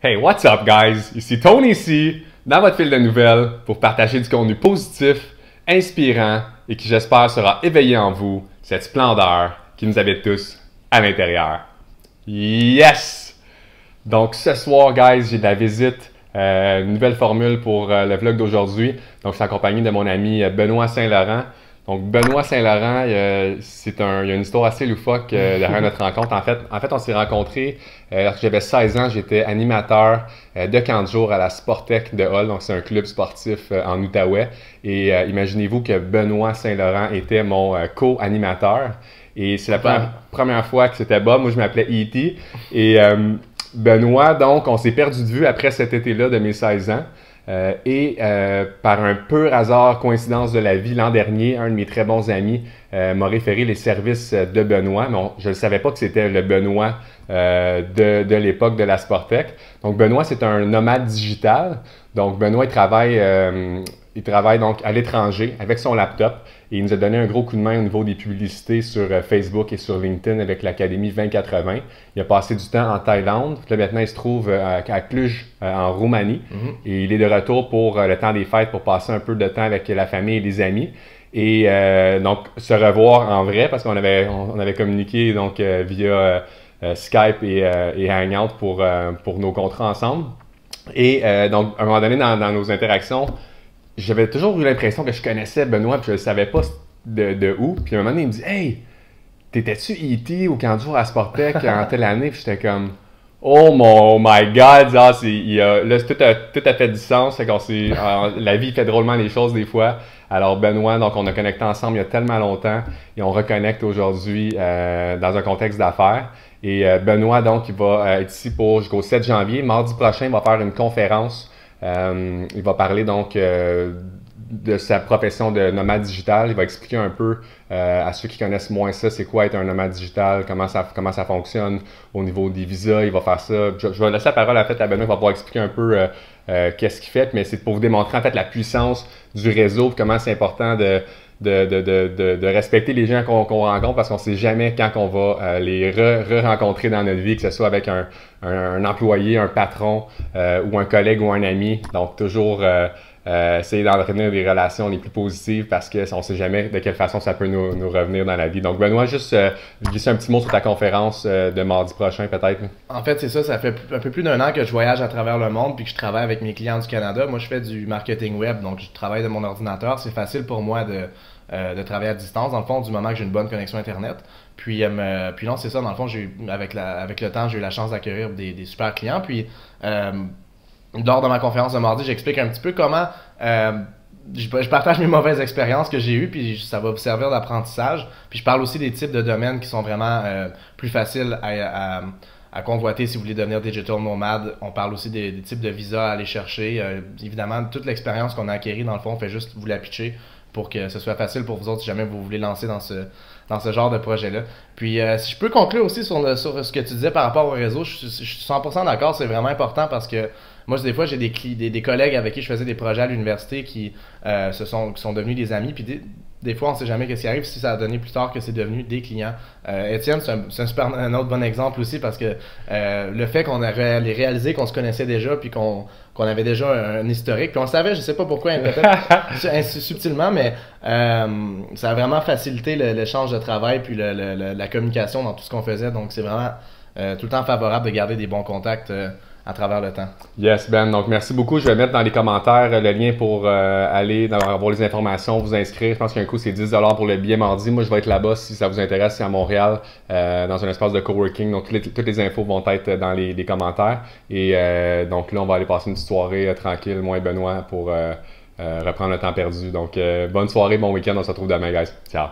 Hey, what's up guys? Ici Tony ici, dans votre fil de nouvelles pour partager du contenu positif, inspirant et qui j'espère sera éveillé en vous cette splendeur qui nous habite tous à l'intérieur. Yes! Donc ce soir guys, j'ai de la visite, une nouvelle formule pour le vlog d'aujourd'hui. Donc je suis accompagné de mon ami Benoît Saint-Laurent. Donc Benoît Saint-Laurent, il y a une histoire assez loufoque derrière notre rencontre. En fait, on s'est rencontrés lorsque j'avais 16 ans. J'étais animateur de camp de jour à la Sportec de Hull. Donc c'est un club sportif en Outaouais. Et imaginez-vous que Benoît Saint-Laurent était mon co-animateur. Et c'est la première fois que c'était Bob. Moi, je m'appelais E.T. Et Benoît, donc, on s'est perdu de vue après cet été-là de mes 16 ans. Par un pur hasard, coïncidence de la vie, l'an dernier, un de mes très bons amis m'a référé les services de Benoît, mais je ne savais pas que c'était le Benoît de l'époque de la Sportec. Donc Benoît, c'est un nomade digital. Donc Benoît, il travaille donc à l'étranger avec son laptop et il nous a donné un gros coup de main au niveau des publicités sur Facebook et sur LinkedIn avec l'Académie 2080. Il a passé du temps en Thaïlande. Là, maintenant, il se trouve à Cluj, en Roumanie. Et il est de retour pour le temps des fêtes pour passer un peu de temps avec la famille et les amis. Et donc, se revoir en vrai parce qu'on avait communiqué donc, via Skype et Hangout pour nos contrats ensemble. Et donc, à un moment donné, dans nos interactions, j'avais toujours eu l'impression que je connaissais Benoît puis je ne savais pas de où. Puis à un moment donné, il me dit « Hey, t'étais-tu E.T. au camp de jour à Sportec en telle année? » Puis j'étais comme « Oh my God! » Là, tout a fait du sens. La vie fait drôlement les choses des fois. Alors Benoît, donc on a connecté ensemble il y a tellement longtemps et on reconnecte aujourd'hui dans un contexte d'affaires. Et Benoît, donc, il va être ici jusqu'au 7 janvier. Mardi prochain, il va faire une conférence. Il va parler donc de sa profession de nomade digital. Il va expliquer un peu à ceux qui connaissent moins ça, c'est quoi être un nomade digital, comment ça fonctionne au niveau des visas. Il va faire ça. Je vais laisser la parole à Benoît, il va pouvoir expliquer un peu qu'est-ce qu'il fait, mais c'est pour vous démontrer en fait la puissance du réseau, comment c'est important de respecter les gens qu'on rencontre parce qu'on ne sait jamais quand on va les re-rencontrer dans notre vie, que ce soit avec un employé, un patron ou un collègue ou un ami. Donc, toujours essayer d'entretenir des relations les plus positives parce qu'on ne sait jamais de quelle façon ça peut nous revenir dans la vie. Donc, Benoît, juste glisser un petit mot sur ta conférence de mardi prochain, peut-être. En fait, c'est ça. Ça fait un peu plus d'un an que je voyage à travers le monde puis que je travaille avec mes clients du Canada. Moi, je fais du marketing web, donc je travaille de mon ordinateur. C'est facile pour moi de travailler à distance, dans le fond, du moment que j'ai une bonne connexion Internet. Puis non, c'est ça, dans le fond, avec le temps, j'ai eu la chance d'acquérir des super clients. Puis, lors de ma conférence de mardi, j'explique un petit peu comment je partage mes mauvaises expériences que j'ai eues, puis ça va vous servir d'apprentissage. Puis je parle aussi des types de domaines qui sont vraiment plus faciles à convoiter si vous voulez devenir digital nomade. On parle aussi des types de visas à aller chercher. Évidemment, toute l'expérience qu'on a acquérie, dans le fond, on fait juste vous la pitcher pour que ce soit facile pour vous autres si jamais vous voulez lancer dans ce genre de projet-là. Puis si je peux conclure aussi sur ce que tu disais par rapport au réseau, je suis 100% d'accord, c'est vraiment important parce que moi, des fois, j'ai des collègues avec qui je faisais des projets à l'université qui sont devenus des amis. Puis des fois, on ne sait jamais ce qui arrive si ça a donné plus tard que c'est devenu des clients. Étienne, c'est un autre bon exemple aussi parce que le fait qu'on a réalisé qu'on se connaissait déjà puis qu'on avait déjà un historique, puis on le savait, je sais pas pourquoi, peut-être subtilement, mais ça a vraiment facilité l'échange de travail puis la communication dans tout ce qu'on faisait. Donc, c'est vraiment tout le temps favorable de garder des bons contacts à travers le temps. Yes, Ben. Donc, merci beaucoup. Je vais mettre dans les commentaires le lien pour aller avoir les informations, vous inscrire. Je pense qu'un coût, c'est 10 $ pour le billet mardi. Moi, je vais être là-bas si ça vous intéresse. C'est à Montréal, dans un espace de coworking. Donc, toutes les infos vont être dans les commentaires. Et donc, là, on va aller passer une petite soirée tranquille, moi et Benoît, pour reprendre le temps perdu. Donc, bonne soirée, bon week-end. On se retrouve demain, guys. Ciao.